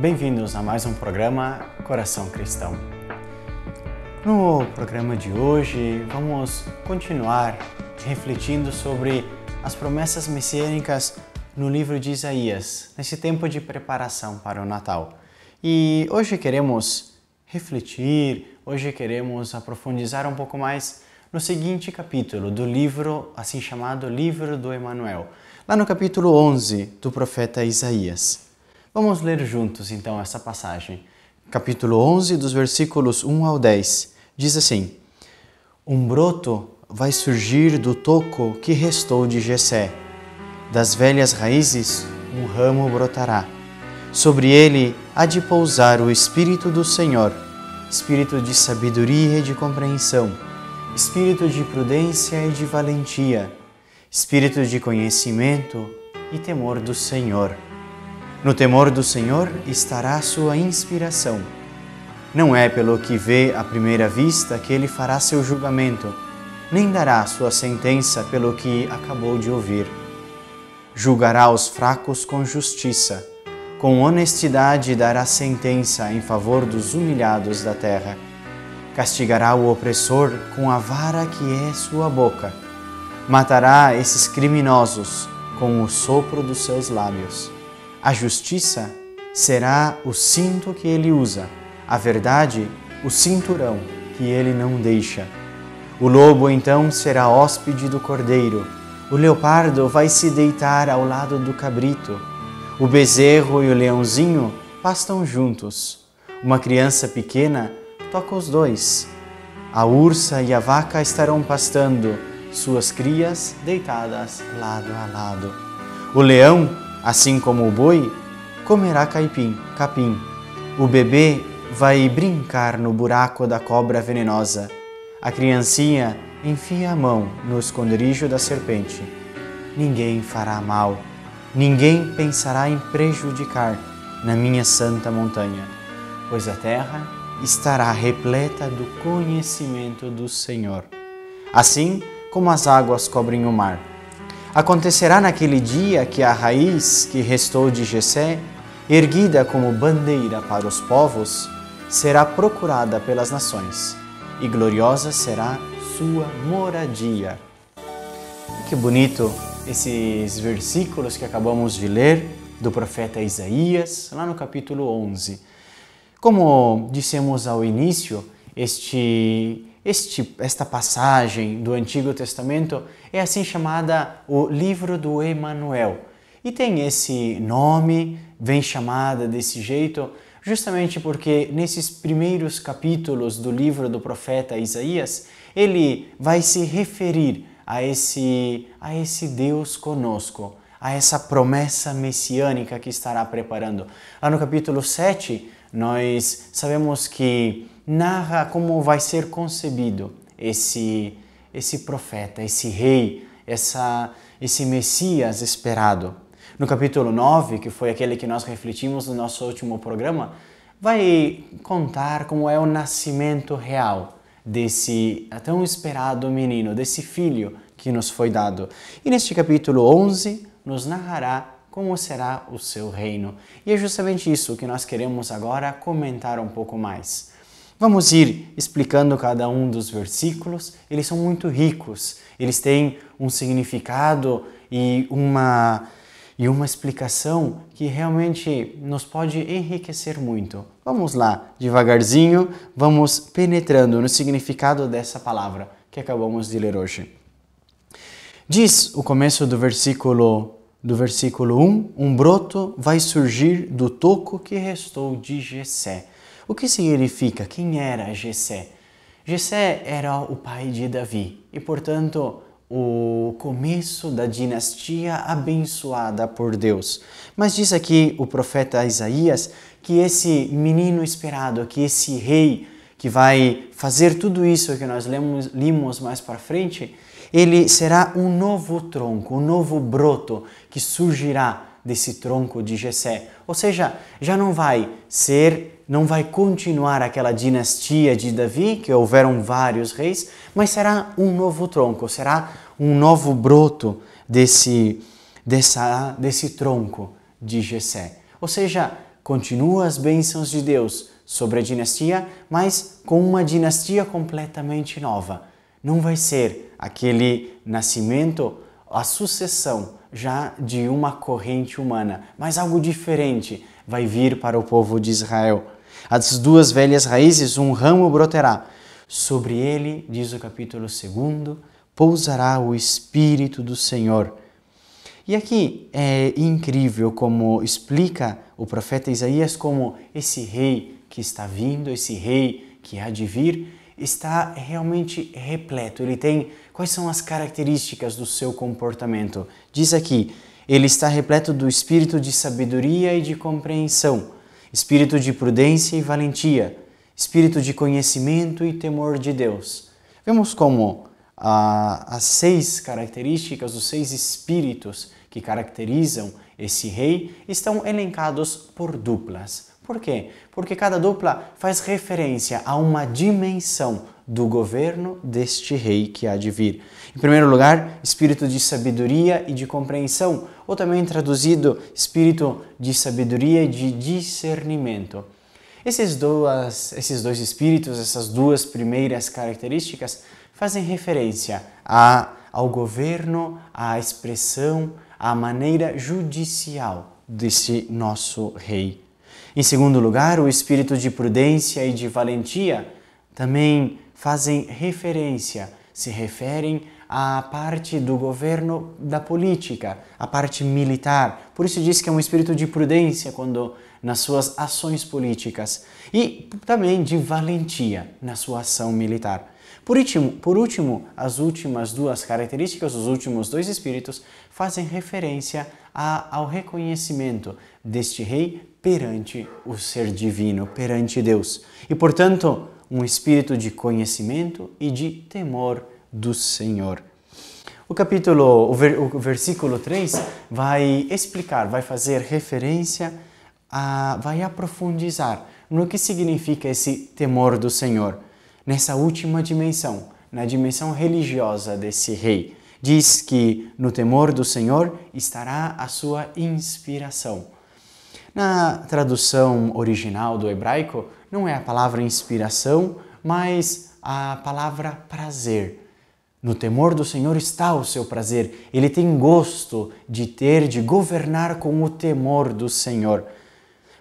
Bem-vindos a mais um programa Coração Cristão. No programa de hoje, vamos continuar refletindo sobre as promessas messiânicas no livro de Isaías, nesse tempo de preparação para o Natal. E hoje queremos refletir, hoje queremos aprofundizar um pouco mais no seguinte capítulo do livro, assim chamado Livro do Emanuel, lá no capítulo 11 do profeta Isaías. Vamos ler juntos então essa passagem. Capítulo 11, dos versículos 1 ao 10, diz assim: Um broto vai surgir do toco que restou de Jessé. Das velhas raízes, um ramo brotará. Sobre ele há de pousar o Espírito do Senhor, Espírito de sabedoria e de compreensão, Espírito de prudência e de valentia, Espírito de conhecimento e temor do Senhor. No temor do Senhor estará a sua inspiração. Não é pelo que vê à primeira vista que ele fará seu julgamento, nem dará sua sentença pelo que acabou de ouvir. Julgará os fracos com justiça, com honestidade dará sentença em favor dos humilhados da terra. Castigará o opressor com a vara que é sua boca. Matará esses criminosos com o sopro dos seus lábios. A justiça será o cinto que ele usa, a verdade, o cinturão que ele não deixa. O lobo então será hóspede do cordeiro, o leopardo vai se deitar ao lado do cabrito, o bezerro e o leãozinho pastam juntos, uma criança pequena toca os dois, a ursa e a vaca estarão pastando, suas crias deitadas lado a lado. O leão, assim como o boi, comerá capim. O bebê vai brincar no buraco da cobra venenosa. A criancinha enfia a mão no esconderijo da serpente. Ninguém fará mal, ninguém pensará em prejudicar na minha santa montanha, pois a terra estará repleta do conhecimento do Senhor, assim como as águas cobrem o mar. Acontecerá naquele dia que a raiz que restou de Jessé, erguida como bandeira para os povos, será procurada pelas nações, e gloriosa será sua moradia. Que bonito esses versículos que acabamos de ler do profeta Isaías, lá no capítulo 11. Como dissemos ao início, esta passagem do Antigo Testamento é assim chamada o Livro do Emanuel. E tem esse nome, vem chamada desse jeito, justamente porque nesses primeiros capítulos do livro do profeta Isaías, ele vai se referir a esse Deus conosco, a essa promessa messiânica que estará preparando. Lá no capítulo 7, nós sabemos que narra como vai ser concebido esse profeta, esse rei, esse Messias esperado. No capítulo 9, que foi aquele que nós refletimos no nosso último programa, vai contar como é o nascimento real desse tão esperado menino, desse filho que nos foi dado. E neste capítulo 11 nos narrará como será o seu reino. E é justamente isso que nós queremos agora comentar um pouco mais. Vamos ir explicando cada um dos versículos, eles são muito ricos, eles têm um significado e uma explicação que realmente nos pode enriquecer muito. Vamos lá, devagarzinho, vamos penetrando no significado dessa palavra que acabamos de ler hoje. Diz o começo do versículo 1, um broto vai surgir do toco que restou de Jessé. O que significa? Quem era Jessé? Jessé era o pai de Davi e, portanto, o começo da dinastia abençoada por Deus. Mas diz aqui o profeta Isaías que esse menino esperado, que esse rei que vai fazer tudo isso que nós limos mais para frente, ele será um novo tronco, um novo broto que surgirá desse tronco de Jessé. Ou seja, já não vai continuar aquela dinastia de Davi, que houveram vários reis, mas será um novo tronco, será um novo broto desse tronco de Jessé. Ou seja, continua as bênçãos de Deus sobre a dinastia, mas com uma dinastia completamente nova. Não vai ser aquele nascimento, a sucessão já de uma corrente humana, mas algo diferente vai vir para o povo de Israel. As duas velhas raízes, um ramo brotará. Sobre ele, diz o capítulo 2, pousará o Espírito do Senhor. E aqui é incrível como explica o profeta Isaías como esse rei que está vindo, esse rei que há de vir, está realmente repleto. Ele tem quais são as características do seu comportamento. Diz aqui, ele está repleto do espírito de sabedoria e de compreensão, espírito de prudência e valentia, espírito de conhecimento e temor de Deus. Vemos como as 6 características, os 6 espíritos que caracterizam esse rei estão elencados por duplas. Por quê? Porque cada dupla faz referência a uma dimensão do governo deste rei que há de vir. Em primeiro lugar, espírito de sabedoria e de compreensão, ou também traduzido, espírito de sabedoria e de discernimento. Esses dois espíritos, essas duas primeiras características, fazem referência ao governo, à expressão, à maneira judicial desse nosso rei. Em segundo lugar, o espírito de prudência e de valentia também fazem referência, se referem à parte do governo da política, à parte militar. Por isso diz que é um espírito de prudência quando nas suas ações políticas e também de valentia na sua ação militar. Por último, as últimas 2 características, os últimos 2 espíritos, fazem referência ao reconhecimento deste rei perante o ser divino, perante Deus. E, portanto, um espírito de conhecimento e de temor do Senhor. O versículo 3 vai explicar, vai fazer referência, vai aprofundizar no que significa esse temor do Senhor. Nessa última dimensão, na dimensão religiosa desse rei, diz que no temor do Senhor estará a sua inspiração. Na tradução original do hebraico, não é a palavra inspiração, mas a palavra prazer. No temor do Senhor está o seu prazer. Ele tem gosto de governar com o temor do Senhor.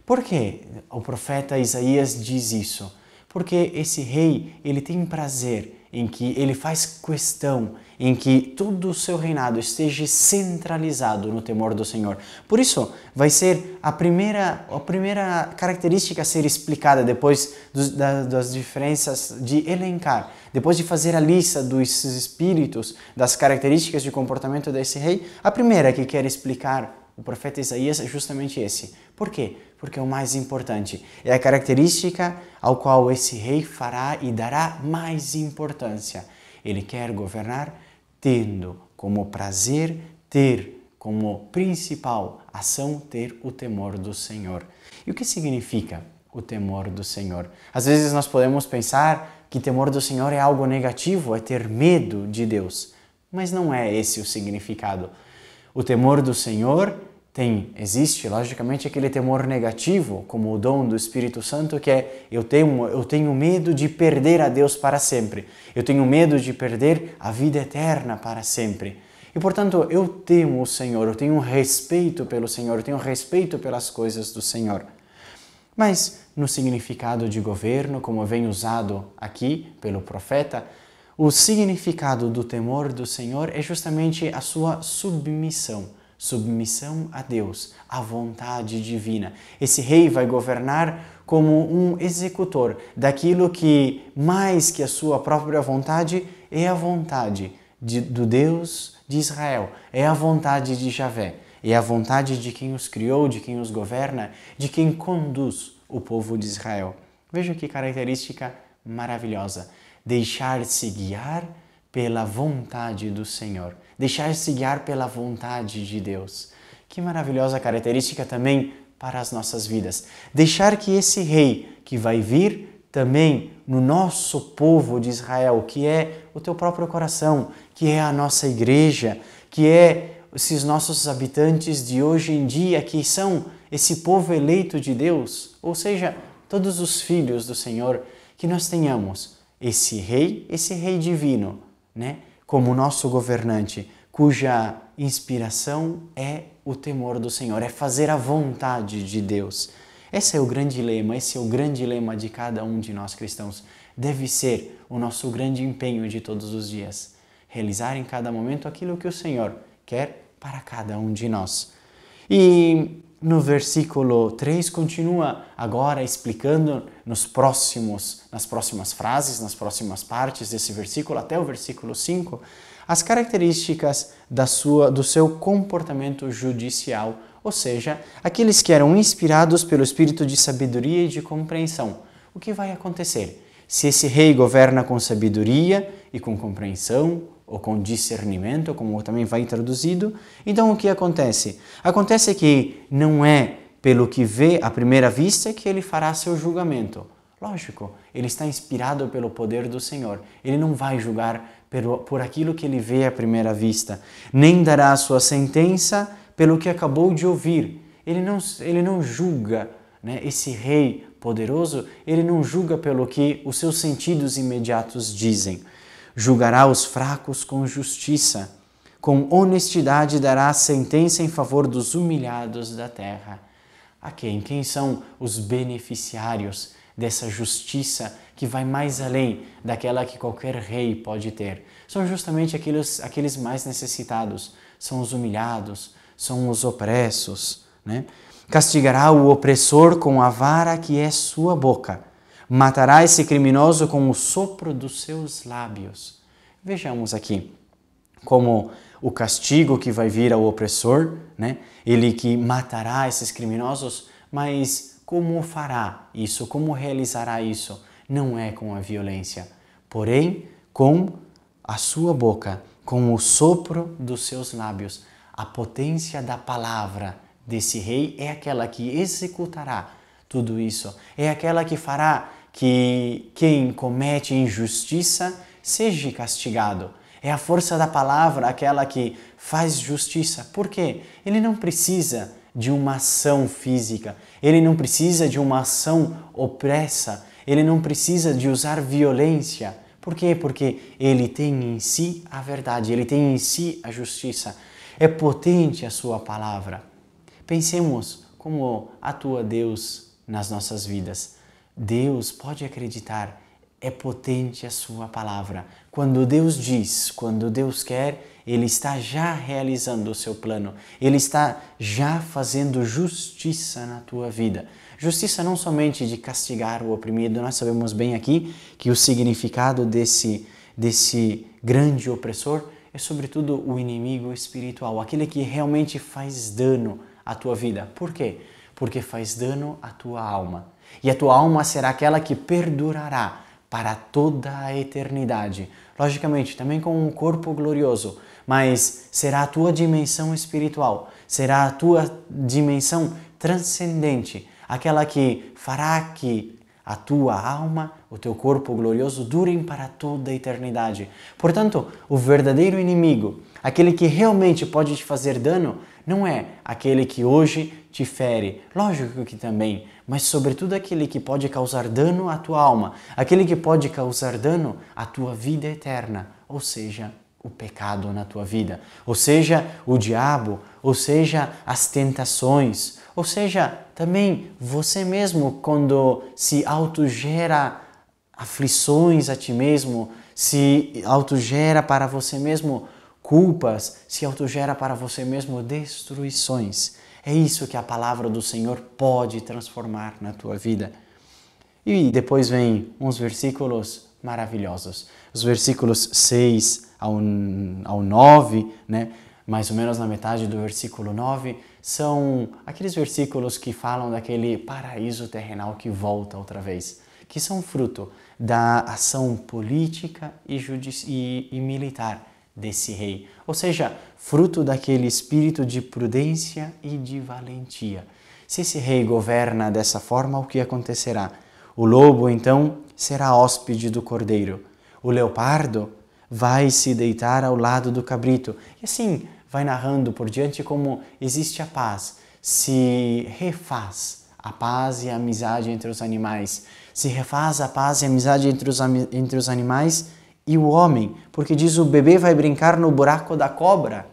Por que o profeta Isaías diz isso? Porque esse rei, ele tem prazer em que ele faz questão, em que todo o seu reinado esteja centralizado no temor do Senhor. Por isso, vai ser a primeira característica a ser explicada depois das diferenças de elencar, depois de fazer a lista dos espíritos, das características de comportamento desse rei. A primeira que quer explicar o profeta Isaías é justamente esse. Por quê? Porque é o mais importante. É a característica ao qual esse rei fará e dará mais importância. Ele quer governar tendo como prazer, ter como principal ação, ter o temor do Senhor. E o que significa o temor do Senhor? Às vezes nós podemos pensar que temor do Senhor é algo negativo, é ter medo de Deus. Mas não é esse o significado. O temor do Senhor existe, logicamente, aquele temor negativo, como o dom do Espírito Santo, que é eu tenho medo de perder a Deus para sempre. Eu tenho medo de perder a vida eterna para sempre. E, portanto, eu temo o Senhor, eu tenho respeito pelo Senhor, eu tenho respeito pelas coisas do Senhor. Mas, no significado de governo, como vem usado aqui pelo profeta, o significado do temor do Senhor é justamente a sua submissão. Submissão a Deus, à vontade divina. Esse rei vai governar como um executor daquilo que, mais que a sua própria vontade, é a vontade do Deus de Israel, é a vontade de Javé, é a vontade de quem os criou, de quem os governa, de quem conduz o povo de Israel. Veja que característica maravilhosa. Deixar-se guiar pela vontade do Senhor. Deixar-se guiar pela vontade de Deus. Que maravilhosa característica também para as nossas vidas. Deixar que esse rei que vai vir também no nosso povo de Israel, que é o teu próprio coração, que é a nossa igreja, que é esses nossos habitantes de hoje em dia, que são esse povo eleito de Deus, ou seja, todos os filhos do Senhor, que nós tenhamos esse rei divino, né, como nosso governante, cuja inspiração é o temor do Senhor, é fazer a vontade de Deus. Esse é o grande lema, esse é o grande lema de cada um de nós cristãos. Deve ser o nosso grande empenho de todos os dias. Realizar em cada momento aquilo que o Senhor quer para cada um de nós. E no versículo 3 continua agora explicando nas próximas frases, nas próximas partes desse versículo, até o versículo 5, as características do seu comportamento judicial, ou seja, aqueles que eram inspirados pelo espírito de sabedoria e de compreensão. O que vai acontecer? Se esse rei governa com sabedoria e com compreensão, ou com discernimento, como também vai traduzido, então o que acontece? Acontece que não é pelo que vê à primeira vista que ele fará seu julgamento. Lógico, ele está inspirado pelo poder do Senhor. Ele não vai julgar por aquilo que ele vê à primeira vista, nem dará a sua sentença pelo que acabou de ouvir. Ele não julga, né? Esse rei poderoso, ele não julga pelo que os seus sentidos imediatos dizem. Julgará os fracos com justiça, com honestidade dará a sentença em favor dos humilhados da terra. A quem? Quem são os beneficiários dessa justiça que vai mais além daquela que qualquer rei pode ter? São justamente aqueles mais necessitados, são os humilhados, são os opressos, né? Castigará o opressor com a vara que é sua boca. Matará esse criminoso com o sopro dos seus lábios. Vejamos aqui como o castigo que vai vir ao opressor, né? Ele que matará esses criminosos, mas como fará isso? Como realizará isso? Não é com a violência, porém com a sua boca, com o sopro dos seus lábios. A potência da palavra desse rei é aquela que executará tudo isso, é aquela que fará que quem comete injustiça seja castigado. É a força da palavra aquela que faz justiça. Por quê? Ele não precisa de uma ação física, ele não precisa de uma ação opressa, ele não precisa de usar violência. Por quê? Porque ele tem em si a verdade, ele tem em si a justiça. É potente a sua palavra. Pensemos como atua Deus nas nossas vidas. Deus, pode acreditar, é potente a sua palavra. Quando Deus diz, quando Deus quer, Ele está já realizando o seu plano. Ele está já fazendo justiça na tua vida. Justiça não somente de castigar o oprimido, nós sabemos bem aqui que o significado desse grande opressor é sobretudo o inimigo espiritual, aquele que realmente faz dano à tua vida. Por quê? Porque faz dano à tua alma. E a tua alma será aquela que perdurará para toda a eternidade. Logicamente, também com um corpo glorioso, mas será a tua dimensão espiritual, será a tua dimensão transcendente, aquela que fará que a tua alma, o teu corpo glorioso durem para toda a eternidade. Portanto, o verdadeiro inimigo, aquele que realmente pode te fazer dano, não é aquele que hoje te fere, lógico que também, mas sobretudo aquele que pode causar dano à tua alma, aquele que pode causar dano à tua vida eterna, ou seja, o pecado na tua vida, ou seja, o diabo, ou seja, as tentações, ou seja, também você mesmo quando se autogera aflições a ti mesmo, se autogera para você mesmo culpas, se autogera para você mesmo destruições. É isso que a palavra do Senhor pode transformar na tua vida. E depois vem uns versículos maravilhosos. Os versículos 6 ao 9, né? Mais ou menos na metade do versículo 9, são aqueles versículos que falam daquele paraíso terrenal que volta outra vez, que são fruto da ação política e militar desse rei, ou seja, fruto daquele espírito de prudência e de valentia. Se esse rei governa dessa forma, o que acontecerá? O lobo, então, será hóspede do cordeiro. O leopardo vai se deitar ao lado do cabrito. E assim, vai narrando por diante como existe a paz, se refaz a paz e a amizade entre os animais, se refaz a paz e a amizade entre os animais e o homem, porque diz o bebê vai brincar no buraco da cobra,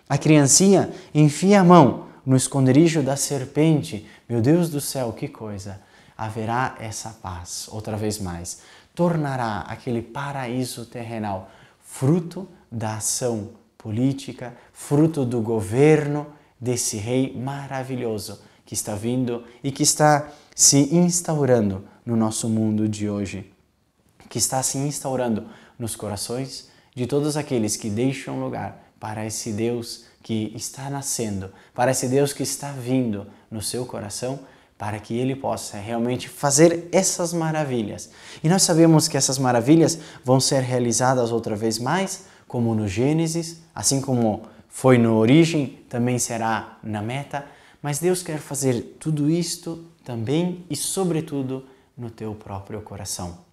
a criancinha enfia a mão no esconderijo da serpente. Meu Deus do céu, que coisa! Haverá essa paz, outra vez mais. Tornará aquele paraíso terrenal fruto da ação política, fruto do governo desse rei maravilhoso que está vindo e que está se instaurando no nosso mundo de hoje, que está se instaurando nos corações de todos aqueles que deixam lugar para esse Deus que está nascendo, para esse Deus que está vindo no seu coração, para que Ele possa realmente fazer essas maravilhas. E nós sabemos que essas maravilhas vão ser realizadas outra vez mais, como no Gênesis, assim como foi no Origem, também será na Meta, mas Deus quer fazer tudo isto também e sobretudo no teu próprio coração.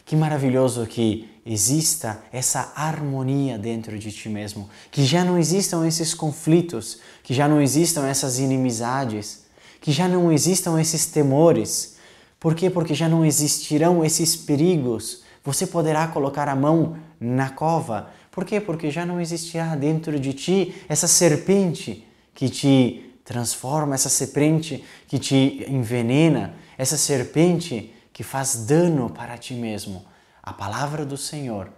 Que maravilhoso que exista essa harmonia dentro de ti mesmo, que já não existam esses conflitos, que já não existam essas inimizades, que já não existam esses temores. Por quê? Porque já não existirão esses perigos. Você poderá colocar a mão na cova. Por quê? Porque já não existirá dentro de ti essa serpente que te transforma, essa serpente que te envenena, essa serpente que faz dano para ti mesmo. A palavra do Senhor,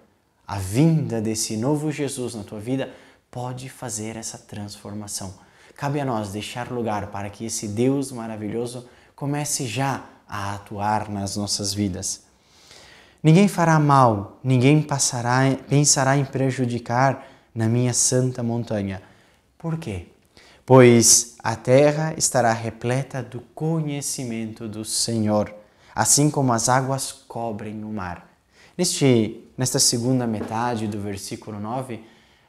a vinda desse novo Jesus na tua vida pode fazer essa transformação. Cabe a nós deixar lugar para que esse Deus maravilhoso comece já a atuar nas nossas vidas. Ninguém fará mal, ninguém pensará em prejudicar na minha santa montanha. Por quê? Pois a terra estará repleta do conhecimento do Senhor, assim como as águas cobrem o mar. Nesta segunda metade do versículo 9,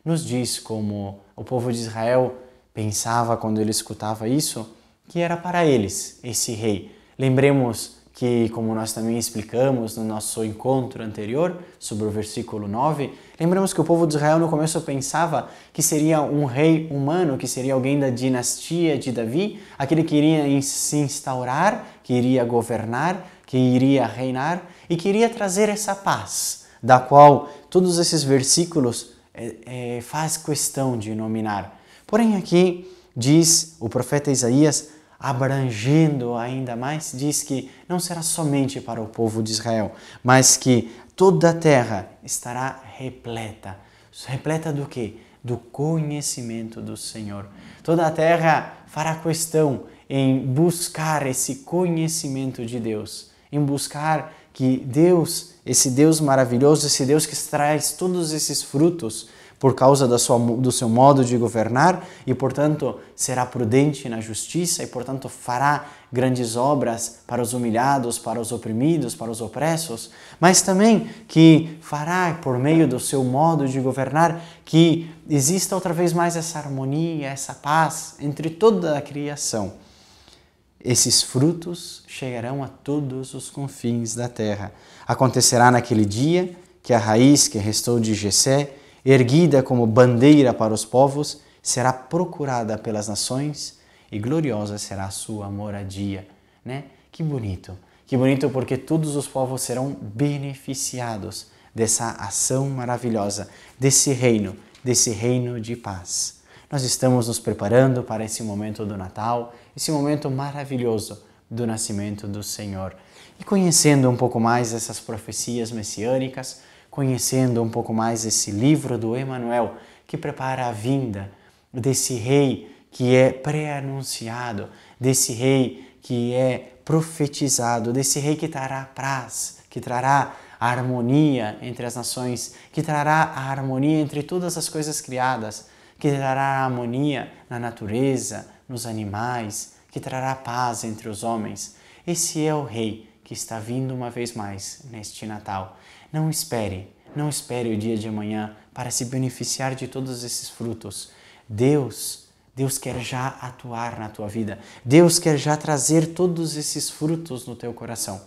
nos diz como o povo de Israel pensava quando ele escutava isso, que era para eles esse rei. Lembremos que, como nós também explicamos no nosso encontro anterior sobre o versículo 9, lembramos que o povo de Israel no começo pensava que seria um rei humano, que seria alguém da dinastia de Davi, aquele que iria se instaurar, que iria governar, que iria reinar e que iria trazer essa paz, da qual todos esses versículos faz questão de nominar. Porém aqui diz o profeta Isaías, abrangendo ainda mais, diz que não será somente para o povo de Israel, mas que toda a terra estará repleta. Repleta do quê? Do conhecimento do Senhor. Toda a terra fará questão em buscar esse conhecimento de Deus, em buscar que Deus, esse Deus maravilhoso, esse Deus que traz todos esses frutos por causa do seu modo de governar e, portanto, será prudente na justiça e, portanto, fará grandes obras para os humilhados, para os oprimidos, para os opressos, mas também que fará, por meio do seu modo de governar, que exista outra vez mais essa harmonia, essa paz entre toda a criação. Esses frutos chegarão a todos os confins da terra. Acontecerá naquele dia que a raiz que restou de Jessé, erguida como bandeira para os povos, será procurada pelas nações e gloriosa será a sua moradia. Né? Que bonito porque todos os povos serão beneficiados dessa ação maravilhosa, desse reino de paz. Nós estamos nos preparando para esse momento do Natal, esse momento maravilhoso do nascimento do Senhor. E conhecendo um pouco mais essas profecias messiânicas, conhecendo um pouco mais esse livro do Emanuel, que prepara a vinda desse rei que é pré-anunciado, desse rei que é profetizado, desse rei que trará paz, que trará a harmonia entre as nações, que trará a harmonia entre todas as coisas criadas, que trará a harmonia na natureza, nos animais, que trará paz entre os homens. Esse é o rei que está vindo uma vez mais neste Natal. Não espere o dia de amanhã para se beneficiar de todos esses frutos. Deus quer já atuar na tua vida. Deus quer já trazer todos esses frutos no teu coração.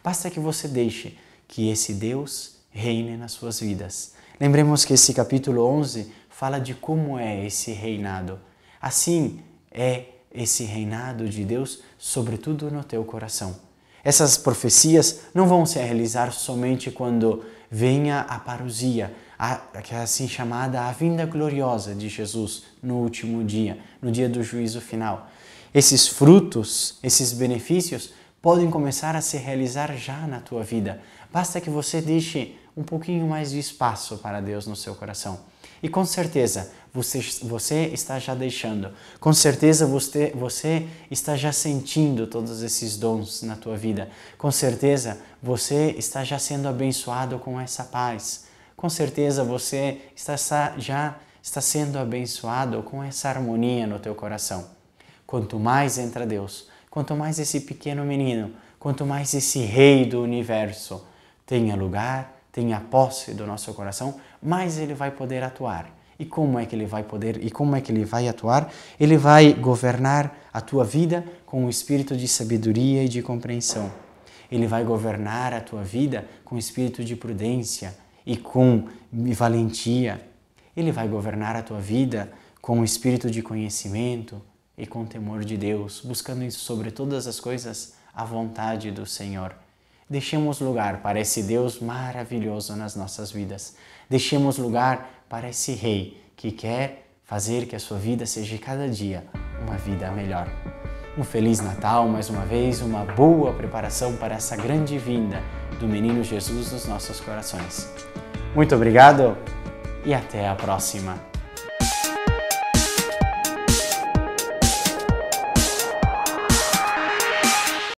Basta que você deixe que esse Deus reine nas suas vidas. Lembremos que esse capítulo 11 fala de como é esse reinado. Assim é esse reinado de Deus, sobretudo no teu coração. Essas profecias não vão se realizar somente quando venha a parousia, que é assim chamada a vinda gloriosa de Jesus no último dia, no dia do juízo final. Esses frutos, esses benefícios podem começar a se realizar já na tua vida. Basta que você deixe um pouquinho mais de espaço para Deus no seu coração. E com certeza você está já deixando. Com certeza você está já sentindo todos esses dons na tua vida. Com certeza você está já sendo abençoado com essa paz. Com certeza você já está sendo abençoado com essa harmonia no teu coração. Quanto mais entra Deus, quanto mais esse pequeno menino, quanto mais esse rei do universo tenha lugar, tenha posse do nosso coração, mais ele vai poder atuar. E como é que ele vai poder, e como é que ele vai atuar? Ele vai governar a tua vida com um espírito de sabedoria e de compreensão. Ele vai governar a tua vida com um espírito de prudência e com valentia. Ele vai governar a tua vida com um espírito de conhecimento e com temor de Deus, buscando sobre todas as coisas a vontade do Senhor. Deixemos lugar para esse Deus maravilhoso nas nossas vidas. Deixemos lugar para esse Rei que quer fazer que a sua vida seja cada dia uma vida melhor. Um Feliz Natal mais uma vez, uma boa preparação para essa grande vinda do Menino Jesus nos nossos corações. Muito obrigado e até a próxima.